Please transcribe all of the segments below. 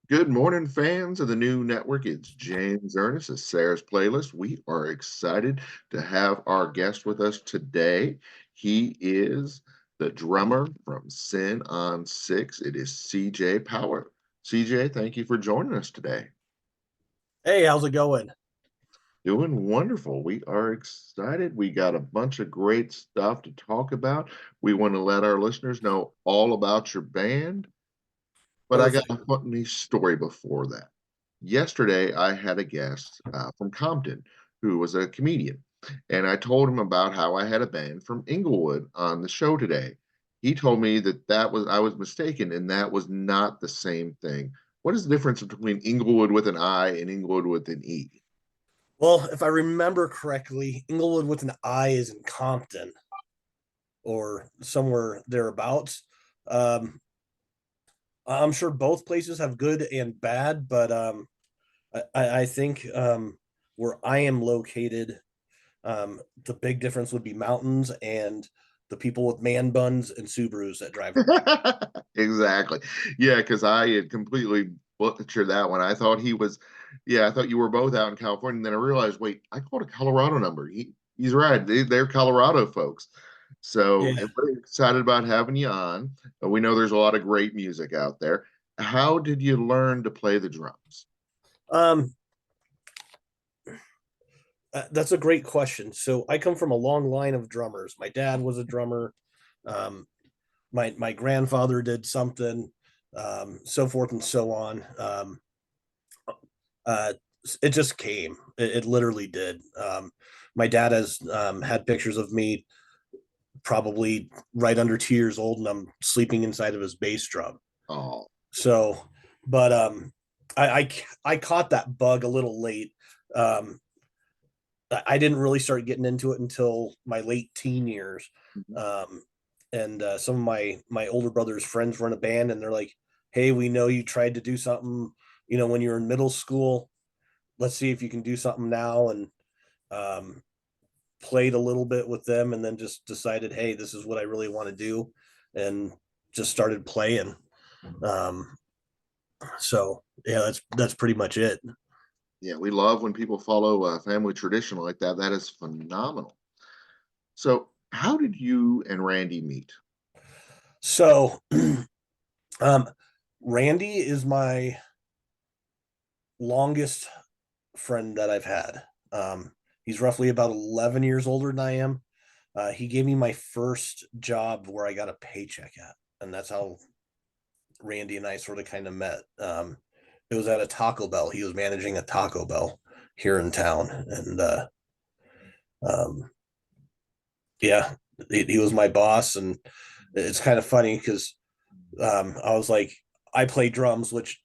Good morning, fans of the new network. It's James Ernest of Sarah's Playlist. We are excited to have our guest with us today. He is the drummer from Sin on Six. It is CJ Power. CJ, thank you for joining us today. Hey, how's it going? Doing wonderful. We are excited. We got a bunch of great stuff to talk about. We want to let our listeners know all about your band. But I got Perfect. a funny story before that. Yesterday, I had a guest from Compton who was a comedian, and I told him about how I had a band from Englewood on the show today. He told me that was I was mistaken, and that was not the same thing. What is the difference between Englewood with an I and Englewood with an E? Well, if I remember correctly, Englewood with an I is in Compton or somewhere thereabouts. Um, I'm sure both places have good and bad, but I think where I am located, the big difference would be mountains and the people with man buns and Subarus that drive around. Exactly. Yeah, because I had completely butchered that one. I thought he was, yeah, I thought you were both out in California. And then I realized, wait, I called a Colorado number. He's right. They're Colorado folks. So Yeah. and we're excited about having you on. We know there's a lot of great music out there. How did you learn to play the drums? Um, that's a great question. So I come from a long line of drummers. My dad was a drummer. Um, my grandfather did something, so forth and so on. Uh, it just came. It literally did. My dad has had pictures of me probably right under 2 years old, and I'm sleeping inside of his bass drum. Oh, So, but I caught that bug a little late. Um, I didn't really start getting into it until my late teen years. mhm. Um, and some of my older brother's friends were in a band, and they're like, "Hey, we know you tried to do something, when you were in middle school. Let's see if you can do something now." And um, played a little bit with them, and then just decided, "Hey, this is what I really want to do," and just started playing. Um, so yeah, that's pretty much it. Yeah, we love when people follow a family tradition like that. That is phenomenal. So, how did you and Randy meet? So um, Randy is my longest friend that I've had. He's roughly about 11 years older than I am. He gave me my first job where I got a paycheck at, and that's how Randy and I sort of kind of met. It was at a Taco Bell. He was managing a Taco Bell here in town, and um, yeah, he was my boss. And it's kind of funny because I was like, I play drums, which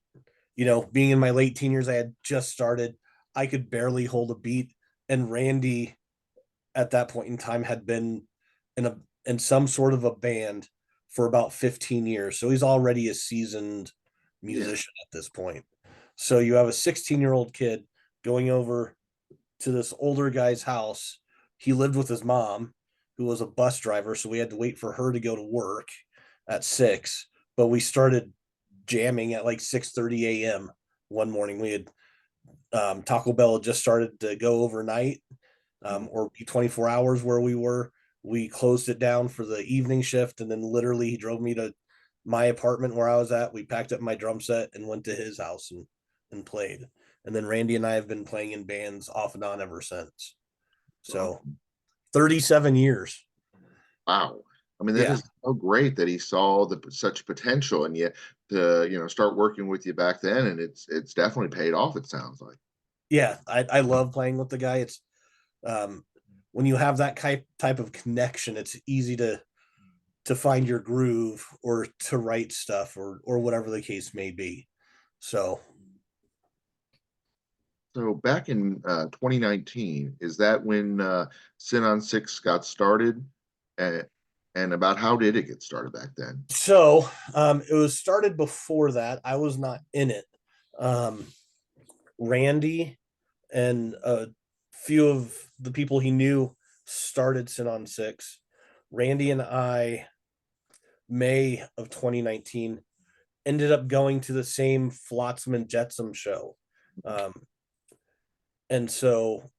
being in my late teen years, I had just started. I could barely hold a beat, and Randy at that point in time had been in some sort of a band for about 15 years. So he's already a seasoned Yeah. musician at this point. So you have a 16-year-old kid going over to this older guy's house. He lived with his mom, who was a bus driver, so we had to wait for her to go to work at 6. But we started jamming at like 6:30 a.m. one morning. We had Taco Bell had just started to go overnight, Mhm. or be 24 hours where we were. We closed it down for the evening shift, and then literally he drove me to my apartment where I was at. We packed up my drum set and went to his house and played. And then Randy and I have been playing in bands off and on ever since. So 37 years. Wow. I mean, that Yeah. is so great that he saw the such potential and yet to, start working with you back then, and it's definitely paid off, it sounds like. Yeah. I love playing with the guy. It's um, when you have that type of connection, it's easy to find your groove or to write stuff or whatever the case may be. So So back in 2019, is that when Sin on Six got started? And, and about how did it get started back then? it was started before that. I was not in it. Um, Randy and a few of the people he knew started Sin on Six. Randy and I, May of 2019, ended up going to the same Flotsam and Jetsam show. Um, and so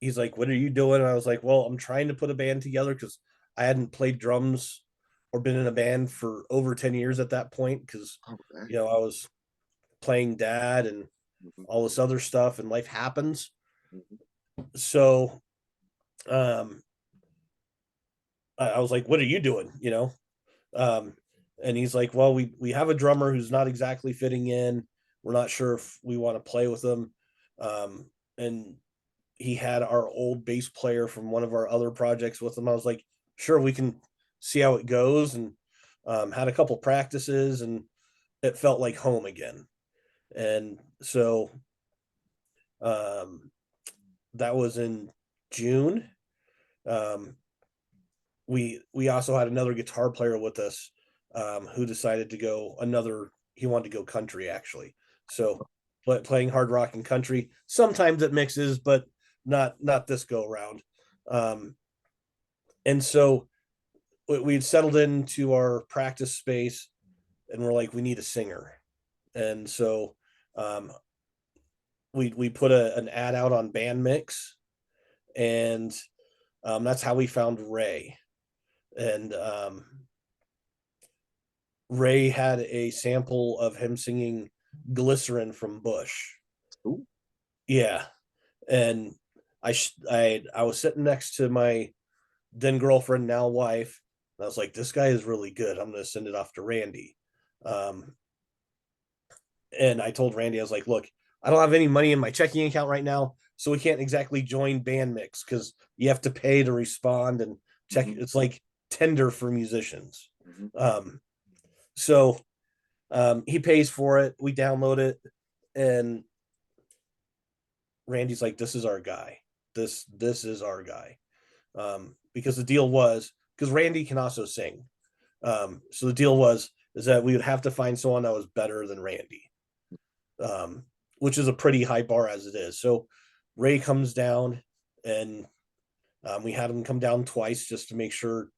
he's like, "What are you doing?" And I was like, "Well, I'm trying to put a band together because I hadn't played drums or been in a band for over 10 years at that point because, Okay. I was playing dad and Mhm, all this other stuff and life happens." mhm, So um, I was like, "What are you doing?" Um, and he's like, "Well, we have a drummer who's not exactly fitting in. We're not sure if we want to play with him." And he had our old bass player from one of our other projects with him. I was like, "Sure, we can see how it goes." And had a couple practices, and it felt like home again. And so um, that was in June. Um, we also had another guitar player with us who decided to go another. He wanted to go country actually, so but playing hard rock and country. Sometimes it mixes, but not this go around. Um, and so we'd settled into our practice space, and we're like, we need a singer. And so um, we put an ad out on Bandmix, and that's how we found Ray. And Ray had a sample of him singing "Glycerin" from Bush. ooh, Yeah, and I was sitting next to my then girlfriend, now wife, and I was like, "This guy is really good. I'm going to send it off to Randy." Um, and I told Randy, I was like, "Look, I don't have any money in my checking account right now, so we can't exactly join Bandmix because you have to pay to respond and check. mhm, It's like tender for musicians." mhm. Um, so he pays for it. We download it, and Randy's like, "This is our guy. This is our guy." Because the deal was because Randy can also sing. So the deal was is that we would have to find someone that was better than Randy, um, which is a pretty high bar as it is. So Ray comes down, and we had him come down twice just to make sure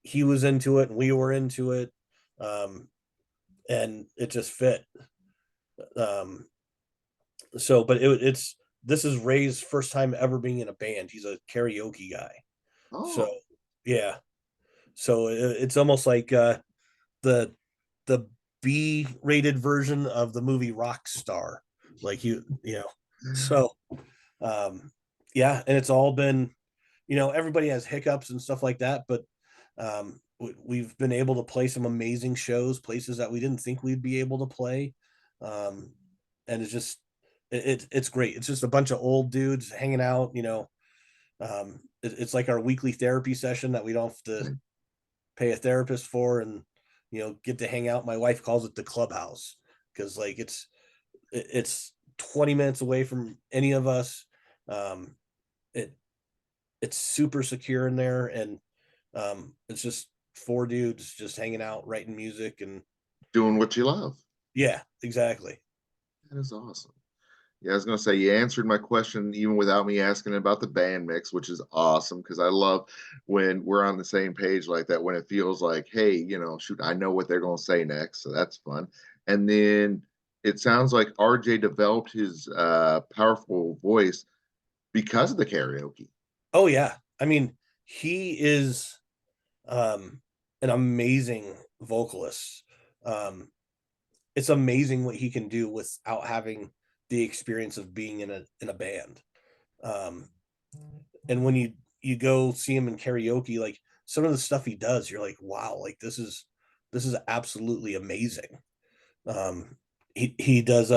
he was into it and we were into it, um, and it just fit. Um, but it's this is Ray's first time ever being in a band. He's a karaoke guy. So Oh, yeah. So it's almost like the the B-rated version of the movie Rockstar. Like So um yeah, and it's all been, everybody has hiccups and stuff like that, but we've been able to play some amazing shows, places that we didn't think we'd be able to play. Um and it's just it's great. It's just a bunch of old dudes hanging out, it's like our weekly therapy session that we don't have to okay. pay a therapist for, and get to hang out. My wife calls it the clubhouse because like it's 20 minutes away from any of us. um it it's super secure in there, and it's just four dudes just hanging out writing music. And Doing what you love. yeah, exactly. That is awesome. Yeah, I was gonna say you answered my question even without me asking about the band mix, which is awesome because I love when we're on the same page like that. When it feels like, hey, shoot, I know what they're gonna say next, so that's fun. And then it sounds like RJ developed his powerful voice because of the karaoke. Oh yeah, I mean, he is um an amazing vocalist. um it's amazing what he can do without having the experience of being in a band. Um, and when you go see him in karaoke, like some of the stuff he does, you're like, wow, like this is absolutely amazing. He does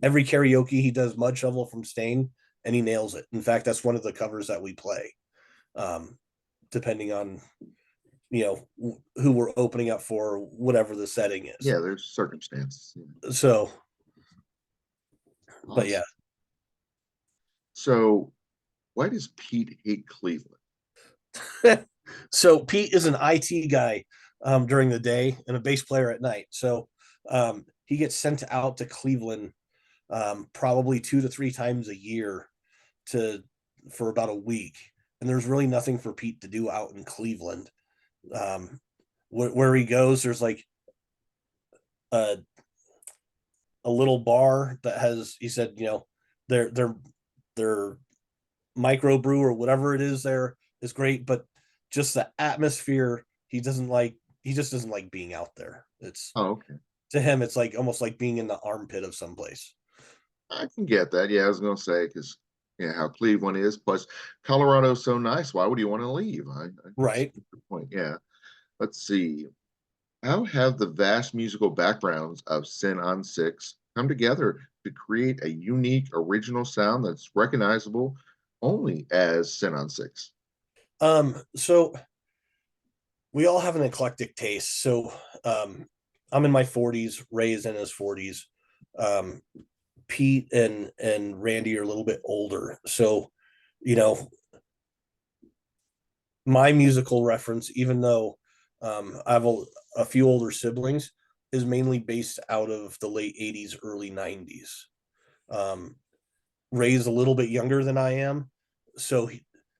every karaoke he does Mud Shovel from Stain, and he nails it. In fact, that's one of the covers that we play, um, depending on who we're opening up for, whatever the setting is. Yeah, there's circumstances. Yeah. So, but yeah. Awesome. So, why does Pete hate Cleveland? So Pete is an IT guy during the day and a bass player at night. So he gets sent out to Cleveland probably 2 to 3 times a year to for about a week, and there's really nothing for Pete to do out in Cleveland. Um, where he goes, there's like a a little bar that has, he said, their microbrew or whatever it is there is great, but just the atmosphere, he just doesn't like being out there. It's Oh, okay. To him, it's like almost like being in the armpit of someplace. I can get that. Yeah, I was gonna say because yeah, how Cleveland is. Plus, Colorado's so nice. Why would you want to leave? I can see Right. the point. Yeah. Let's see. How have the vast musical backgrounds of Sin on Six come together to create a unique, original sound that's recognizable only as Sin on Six? So we all have an eclectic taste. So I'm in my 40s, Ray's in his 40s. Um, Pete and Randy are a little bit older. So, you know, my musical reference, even though I have a few older siblings, is mainly based out of the late 80s, early 90s. Um, Ray's a little bit younger than I am. So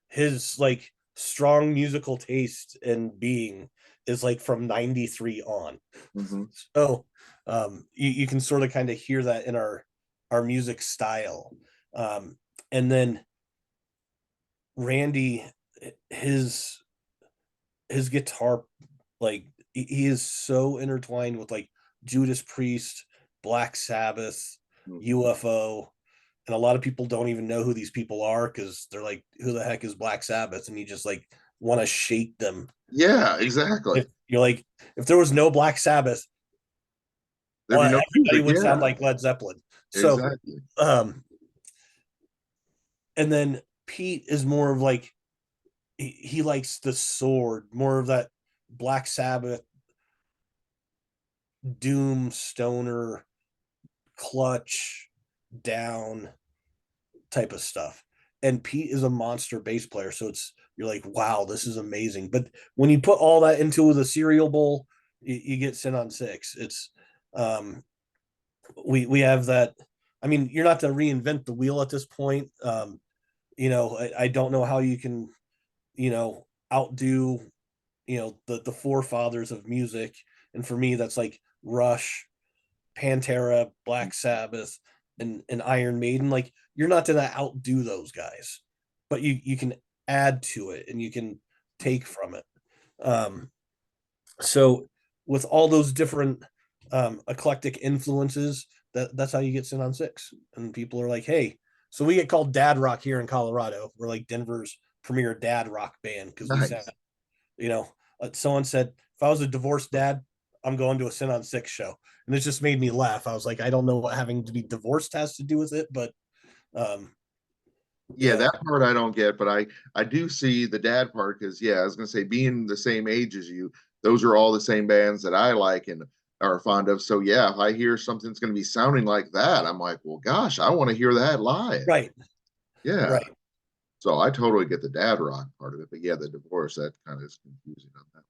his like strong musical taste and being is like from 93 on. Hmm. So you can sort of kind of hear that in our music style. And then Randy, his his guitar, like he is so intertwined with like Judas Priest, Black Sabbath, UFO, and a lot of people don't even know who these people are because they're like, who the heck is Black Sabbath? And you just like want to shake them. Yeah, exactly. If you're like, if there was no Black Sabbath, There'd be no everybody music. would sound Yeah, like Led Zeppelin. So exactly. um and then Pete is more of like, he likes the sword, more of that Black Sabbath, doom, stoner, clutch, down type of stuff. And Pete is a monster bass player, so it's, you're like, wow, this is amazing. But when you put all that into the cereal bowl, you get Sin on Six. It's um we have that. I mean, you're not to reinvent the wheel at this point. I don't know how you can, outdo, the forefathers of music. And for me, that's like Rush, Pantera, Black Sabbath, and Iron Maiden. Like, you're not gonna outdo those guys, but you can add to it and you can take from it. Um, so with all those different eclectic influences, that's how you get Sin on Six. And people are like, hey, so we get called dad rock here in Colorado. We're like Denver's premier dad rock band because we sound, Nice. you know, someone said, if I was a divorced dad, I'm going to a Sin on Six show. And it just made me laugh. I was like, I don't know what having to be divorced has to do with it, but um, you Yeah, know, that part I don't get, but I do see the dad part because yeah, I was gonna say being the same age as you, those are all the same bands that I like and are fond of. So yeah, if I hear something's gonna be sounding like that, I'm like, well, gosh, I want to hear that live. right, Yeah. right. So I totally get the dad rock part of it, but yeah, the divorce that kind of is confusing on that.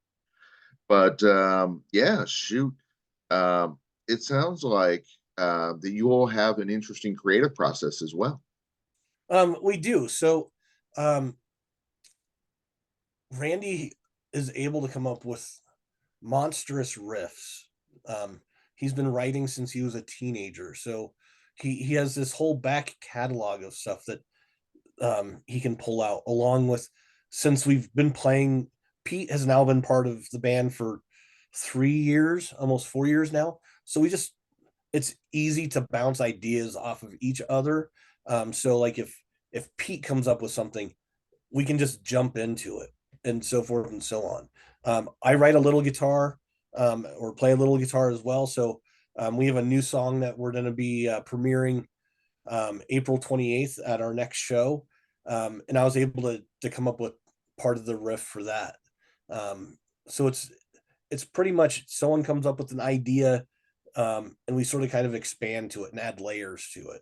But yeah, shoot, um, it sounds like that you all have an interesting creative process as well. We do. So um, Randy is able to come up with monstrous riffs. Um, he's been writing since he was a teenager, so he has this whole back catalog of stuff that he can pull out. Along with, since we've been playing, Pete has now been part of the band for 3 years, almost 4 years now. So it's easy to bounce ideas off of each other. So like if Pete comes up with something, we can just jump into it and so forth and so on. I write a little guitar, or play a little guitar as well. So we have a new song that we're going to be premiering April 28th at our next show. And I was able to come up with part of the riff for that. So it's pretty much someone comes up with an idea, and we sort of kind of expand to it and add layers to it.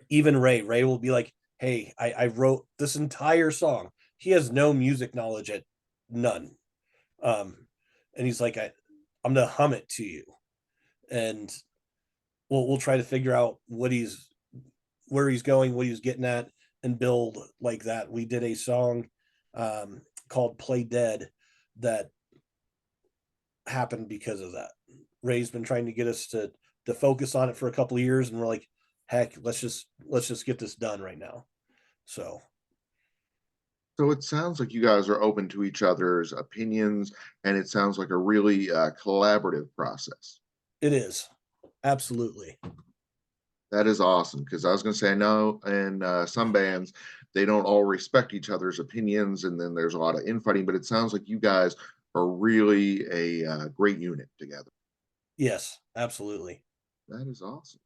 Even Ray will be like, hey, I wrote this entire song. He has no music knowledge, at none. Um, and he's like, I'm gonna hum it to you. And we'll try to figure out where he's going, what he's getting at, and build like that. We did a song called Play Dead that happened because of that. Ray's been trying to get us to focus on it for a couple of years, and we're like, heck, let's just get this done right now. So So it sounds like you guys are open to each other's opinions, and it sounds like a really collaborative process. it is absolutely. That is awesome because I was going to say no, and some bands they don't all respect each other's opinions, and then there's a lot of infighting. But it sounds like you guys are really a great unit together. Yes, absolutely. That is awesome.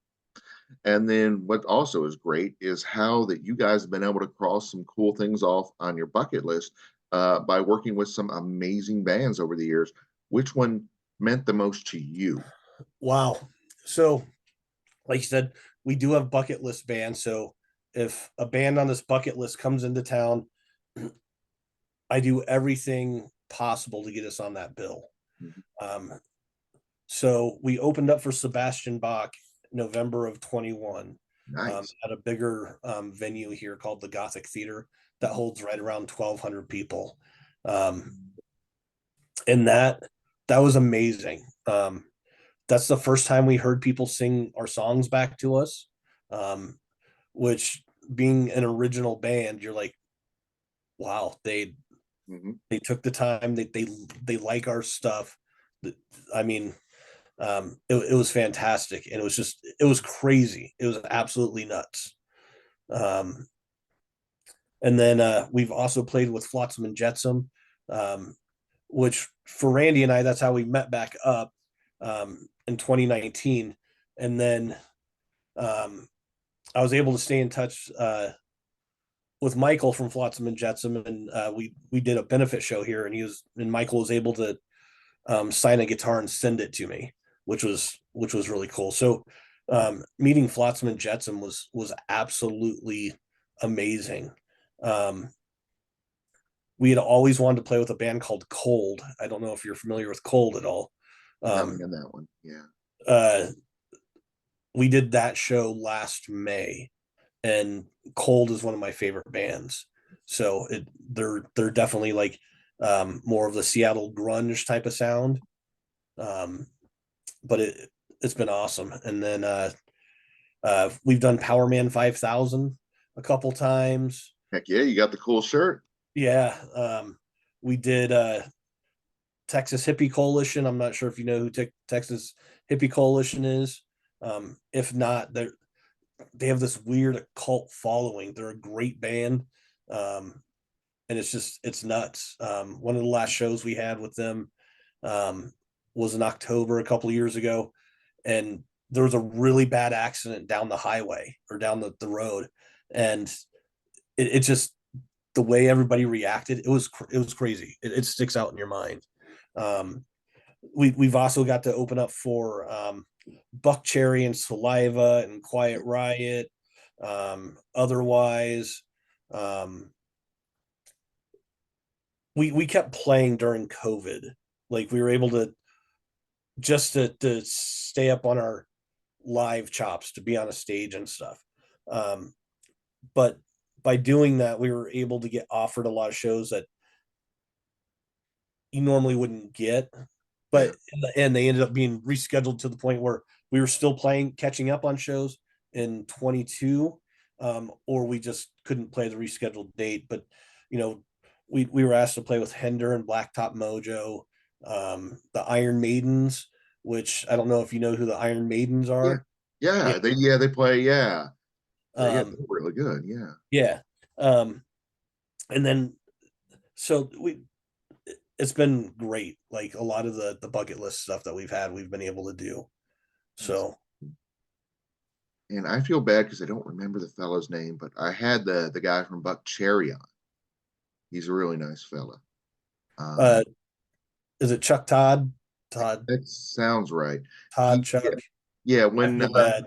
And then what also is great is how that you guys have been able to cross some cool things off on your bucket list by working with some amazing bands over the years. Which one meant the most to you? Wow. So, like you said, we do have bucket list bands. So if a band on this bucket list comes into town, I do everything possible to get us on that bill. Mhm. Um, so we opened up for Sebastian Bach November of 21 Nice. at a bigger venue here called the Gothic Theater that holds right around 1,200 people. Um, and that was amazing. That's the first time we heard people sing our songs back to us, um, which being an original band, you're like, wow, Mhm. they took the time, they like our stuff. I mean, it was fantastic, and it was crazy. It was absolutely nuts. Um, and then we've also played with Flotsam and Jetsam, um, which for Randy and I, that's how we met back up in 2019. And then um, I was able to stay in touch with Michael from Flotsam and Jetsam, and we did a benefit show here, and Michael was able to sign a guitar and send it to me, which was really cool. So meeting Flotsam and Jetsam was absolutely amazing. Um, we had always wanted to play with a band called Cold. I don't know if you're familiar with Cold at all. Not Um, in that one. Yeah. uh, we did that show last May, and Cold is one of my favorite bands. So they're definitely like more of the Seattle grunge type of sound. Um, but it's been awesome. And then we've done Power Man 5,000 a couple times. Heck yeah, you got the cool shirt. Yeah, we did Texas Hippie Coalition. I'm not sure if you know who Texas Hippie Coalition is. If not, they have this weird cult following. They're a great band, and it's nuts. One of the last shows we had with them um, was in October a couple of years ago, and there was a really bad accident down the highway or down the road, and it just the way everybody reacted, it was crazy. It sticks out in your mind. Um, we've also got to open up for Buck Cherry and Saliva and Quiet Riot. Otherwise, um, we kept playing during COVID. Like we were able to just to stay up on our live chops to be on a stage and stuff. Um, but by doing that, we were able to get offered a lot of shows that you normally wouldn't get. Yeah. But in the end, they ended up being rescheduled to the point where we were still playing, catching up on shows in 22, or we just couldn't play the rescheduled date. But you know, we were asked to play with Hender and Blacktop Mojo, the Iron Maidens, which I don't know if you know who the Iron Maidens Yeah. are. Yeah, They play, yeah. Yeah, um, they're really good. Yeah. yeah, um, and then so it's been great. Like a lot of the bucket list stuff that we've had, we've been able to do. That's So and I feel bad because I don't remember the fellow's name, but I had the guy from Buck Cherry on. He's a really nice fella. uh Um, is it Chuck Todd? Todd, that sounds right. Todd, Yeah, Chuck. yeah. I When feel bad.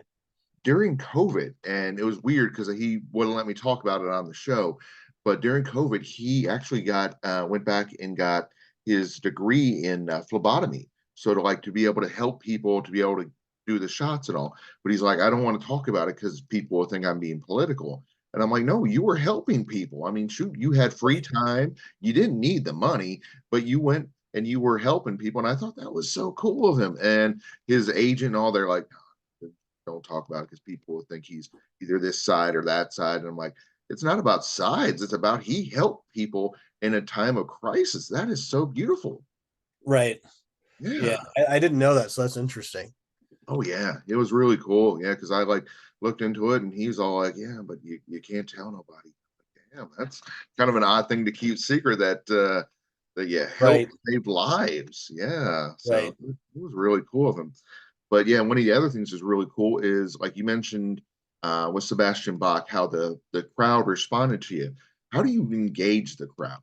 during COVID, and it was weird because he wouldn't let me talk about it on the show. But during COVID, he actually got went back and got his degree in phlebotomy. So to like to be able to help people, to be able to do the shots and all. But he's like, I don't want to talk about it because people will think I'm being political. And I'm like, no, you were helping people. I mean, shoot, you had free Right. time. You didn't need the money, but you went and you were helping people. And I thought that was so cool of him. And his agent and all, they're like, don't talk about it because people will think he's either this side or that side. And I'm like, it's not about sides. It's about he helped people in a time of crisis. That is so beautiful. Right. Yeah. Yeah. I didn't know that. So that's interesting. Oh yeah. It was really cool. Yeah. Cause I like looked into it and he's all like, yeah, but you can't tell nobody. Damn, that's kind of an odd thing to keep secret that yeah, help Right. save lives. Yeah. So Right. it was really cool of him. But yeah, one of the other things that's really cool is like you mentioned with Sebastian Bach, how the crowd responded to you. How do you engage the crowd?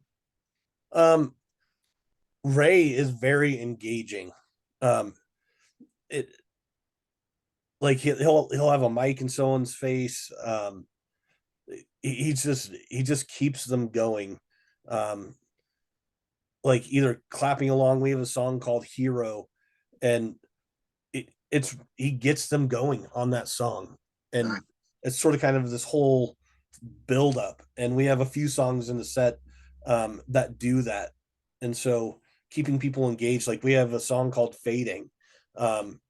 Um, Ray is very engaging. Um, it like he'll have a mic in someone's face. He just keeps them going. Um, like either clapping along. We have a song called Hero, and it's he gets them going on that song, Nice. and it's sort of kind of this whole build up. And we have a few songs in the set that do that, and so keeping people engaged. Like we have a song called Fading. Um,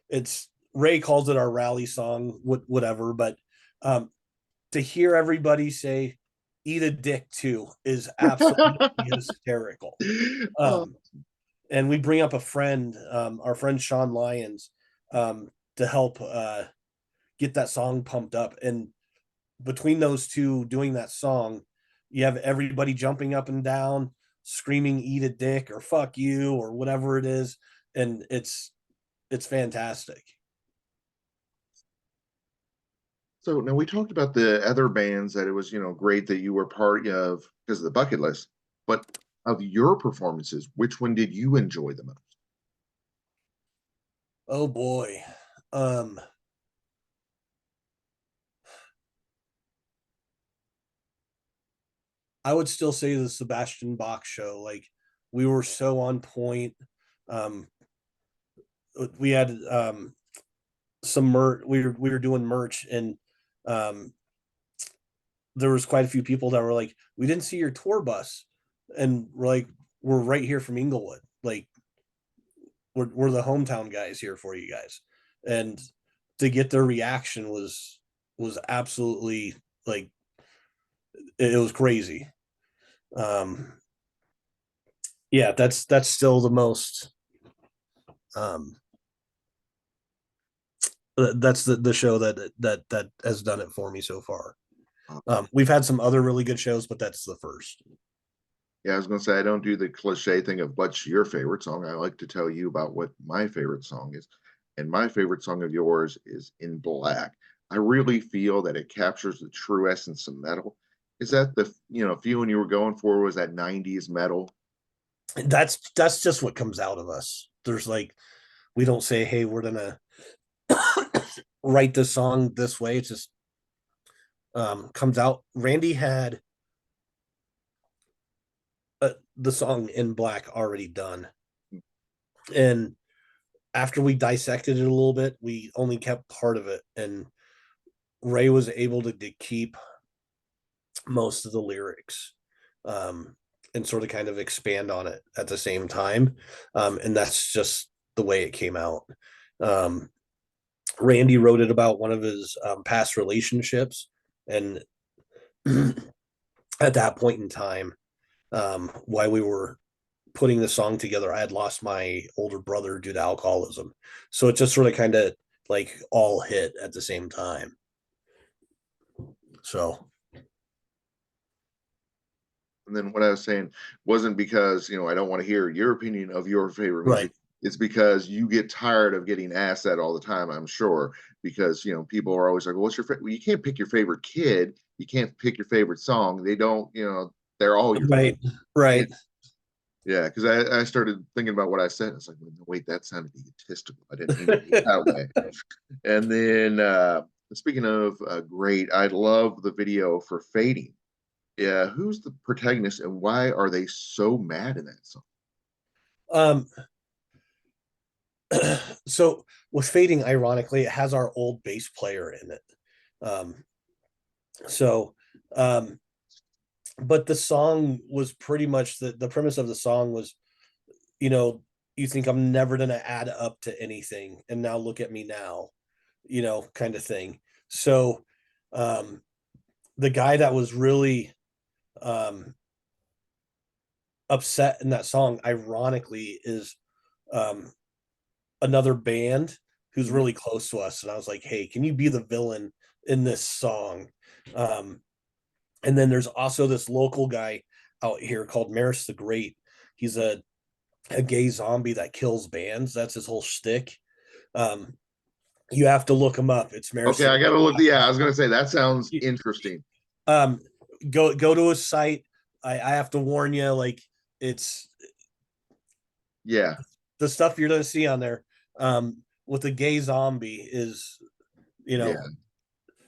it's Ray calls it our rally song, whatever, but um, to hear everybody say "eat a dick" too is absolutely hysterical. Oh, Um, and we bring up a friend, our friend Sean Lyons, to help get that song pumped up. And between those two doing that song, you have everybody jumping up and down, screaming "eat a dick" or "fuck you" or whatever it is, and it's fantastic. so now we talked about the other bands that it was, great that you were part of because of the bucket list. But of your performances, which one did you enjoy the most? Oh boy. Um, I would still say the Sebastian Bach show. Like we were so on point. Um, we had some merch. We were doing merch, and um, there was quite a few people that were like, "We didn't see your tour bus," and we're like, "We're right here from Englewood. Like we're the hometown guys here for you guys." And to get their reaction was absolutely like it was crazy. Um, yeah, that's still the most. Um, that's the show that has done it for me so far. Uh, We've had some other really good shows, but that's the first. yeah, I was going to say, I don't do the cliche thing of what's your favorite song. I like to tell you about what my favorite song is. And my favorite song of yours is In Black. I really feel that it captures the true essence of metal. Is that the, feeling you were going for was that 90s metal? That's just what comes out of us. There's like we don't say, "Hey, we're gonna write this song this way." It just comes out. Randy had the song In Black already done, and after we dissected it a little bit, we only kept part of it, and Ray was able to keep most of the lyrics, um, and sort of kind of expand on it at the same time, and that's just the way it came out. Um, Randy wrote it about one of his past relationships, and at that point in time, while we were putting the song together, I had lost my older brother due to alcoholism, so it just sort of kind of like all hit at the same time. So And then what I was saying wasn't because, I don't want to hear your opinion of your favorite right, music. It's because you get tired of getting asked that all the time, I'm sure. Because, people are always like, what's your favorite? Well, you can't pick your favorite kid. You can't pick your favorite song. They don't, they're all your favorite. right, right. Yeah, because I started thinking about what I said. It's like, wait, that sounded egotistical. I didn't mean it that way. And then speaking of great, I love the video for Fading. Yeah, who's the protagonist and why are they so mad in that song? um so with Fading, ironically, it has our old bass player in it. um so but the song was pretty much the premise of the song was you know, you think I'm never going to add up to anything. And now look at me now, kind of thing. So, um, the guy that was really um, upset in that song, ironically, is um, another band who's Mhm. really close to us. And I was like, hey, can you be the villain in this song? Um, and then there's also this local guy out here called Maris the Great. He's a gay zombie that kills bands. That's his whole shtick. Um, you have to look him up. It's Maris Okay, the I Great. gotta look. Yeah, I was gonna say that sounds interesting. Um, go to his site. I have to warn you, like it's Yeah, the stuff you're gonna see on there. With the gay zombie is, you yeah. know,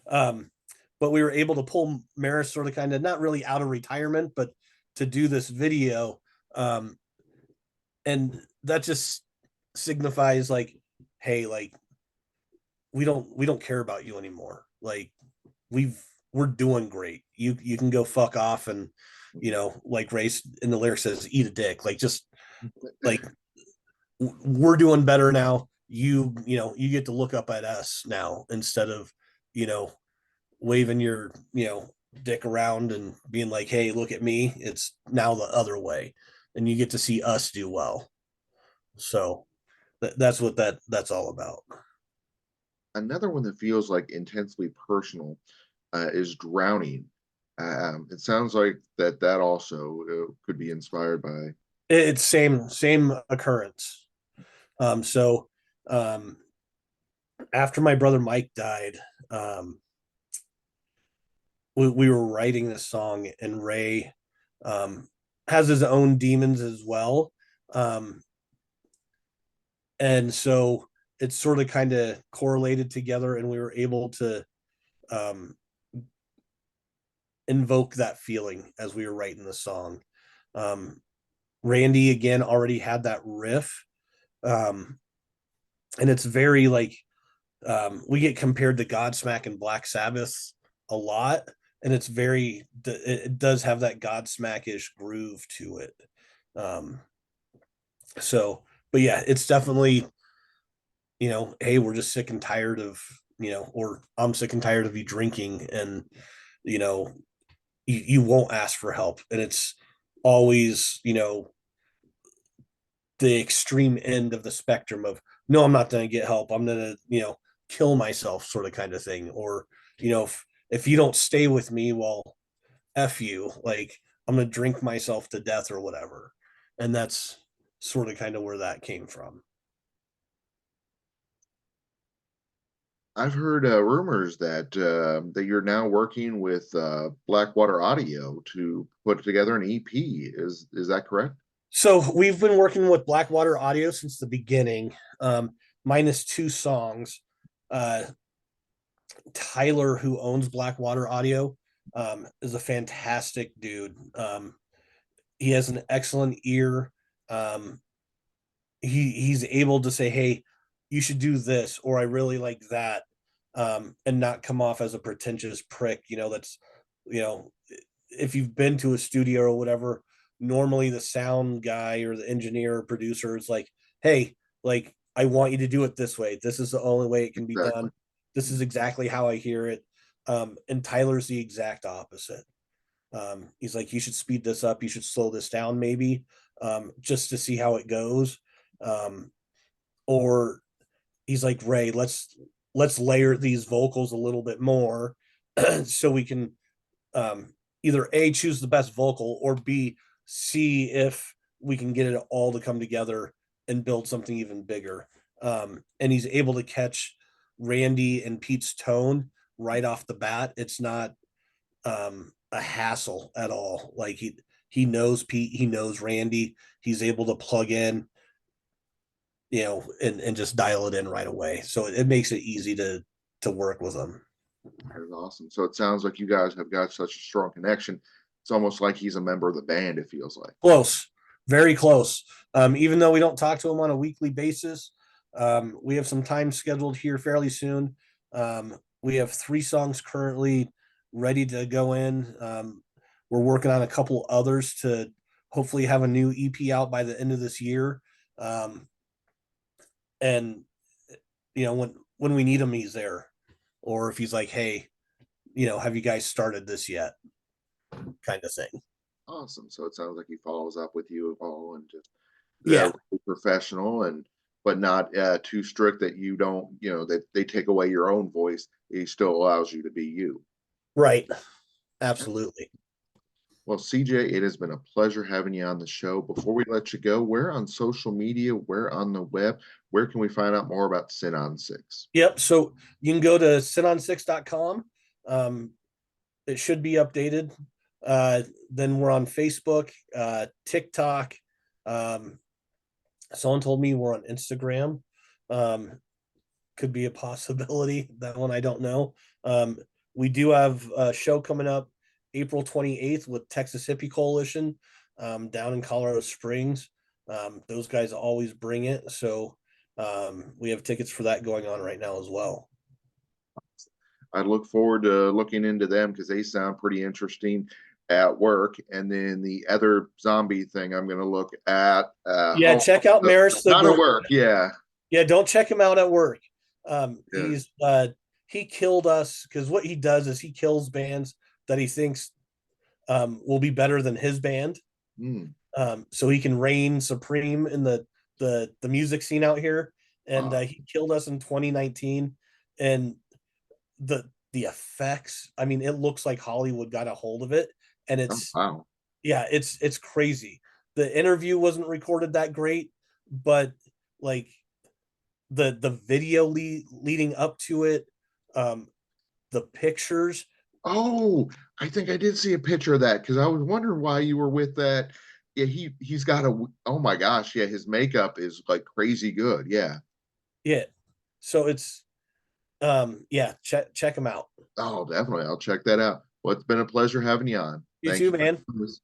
um, but we were able to pull Maris sort of kind of not really out of retirement, but to do this video. Um, and that just signifies like, hey, like we don't care about you anymore. Like we've we're doing great. You can go fuck off and like Race in the lyric says, eat a dick. Like just like we're doing better now. You get to look up at us now instead of you know waving your dick around and being like, hey, look at me. It's now the other way, and you get to see us do well. So that's what that's all about. Another one that feels like intensely personal is drowning. It sounds like that also could be inspired by. It's same occurrence. So um, after my brother Mike died, um, we were writing this song, and Ray um, has his own demons as well, um, and so it's sort of kind of correlated together, and we were able to um, invoke that feeling as we were writing the song. Um, Randy again already had that riff, um, and it's very like we get compared to Godsmack and Black Sabbath a lot, and it's very it does have that Godsmack-ish groove to it. Um, so, but yeah, it's definitely hey, we're just sick and tired of or I'm sick and tired of you drinking, and you know, you won't ask for help, and it's always the extreme end of the spectrum of no, I'm not going to get help, I'm going to kill myself, sort of kind of thing. Or if you don't stay with me, well, f you, like I'm going to drink myself to death or whatever. And that's sort of kind of where that came from. I've heard rumors that you're now working with Blackwater Audio to put together an EP. Is that correct? So we've been working with Blackwater Audio since the beginning, minus two songs. uh Tyler, who owns Blackwater Audio, is a fantastic dude. He has an excellent ear. Um, he's able to say, "Hey, you should do this," or "I really like that," and not come off as a pretentious prick. That's you know, if you've been to a studio or whatever, normally the sound guy or the engineer or producer is like, "Hey, like I want you to do it this way. This is the only way it can be Exactly. done. This is exactly how I hear it." And Tyler's the exact opposite. He's like, you should speed this up, you should slow this down, maybe, just to see how it goes. Um, or he's like, Ray, let's layer these vocals a little bit more so we can um, either A, choose the best vocal, or B, see if we can get it all to come together and build something even bigger. And he's able to catch Randy and Pete's tone right off the bat. It's not a hassle at all. Like he knows Pete, he knows Randy. He's able to plug in, and just dial it in right away. So it makes it easy to work with them. That is awesome. So it sounds like you guys have got such a strong connection. It's almost like he's a member of the band, it feels like. Close, very close. Even though we don't talk to him on a weekly basis, we have some time scheduled here fairly soon. We have three songs currently ready to go in. We're working on a couple others to hopefully have a new EP out by the end of this year. Um, and when we need him, he's there. Or if he's like, hey, have you guys started this yet? Kind of thing. Awesome. So it sounds like he follows up with you all and just Yeah, really professional and but not too strict that you don't, that they take away your own voice. He still allows you to be you. right. Absolutely. Well, CJ, it has been a pleasure having you on the show. Before we let you go, where on social media, where on the web, where can we find out more about Sin on Six? Yep. So you can go to sitonsix.com. Um, it should be updated. Then we're on Facebook, TikTok. Um, Someone told me we're on Instagram. Um, could be a possibility. That one I don't know. We do have a show coming up April 28th with Texas Hippie Coalition down in Colorado Springs. Those guys always bring it. So we have tickets for that going on right now as well. I look forward to looking into them because they sound pretty interesting at work. And then the other zombie thing I'm going to look at Yeah, home, check out Maris the not at Ghoul. work. Yeah. Yeah, don't check him out at work. Yeah. He killed us because what he does is he kills bands that he thinks will be better than his band. Mm. So he can reign supreme in the music scene out here. And he killed us in 2019, and the effects. I mean, it looks like Hollywood got a hold of it, and Oh, it's wow. yeah, it's crazy. The interview wasn't recorded that great, but like the video leading up to it, um, the pictures. Oh, I think I did see a picture of that because I was wondering why you were with that. Yeah, he's got a, oh my gosh, yeah, his makeup is like crazy good. Yeah. Yeah, so it's yeah, check them out. Oh, definitely. I'll check that out. Well, it's been a pleasure having you on. You Thank too, you for man. doing this.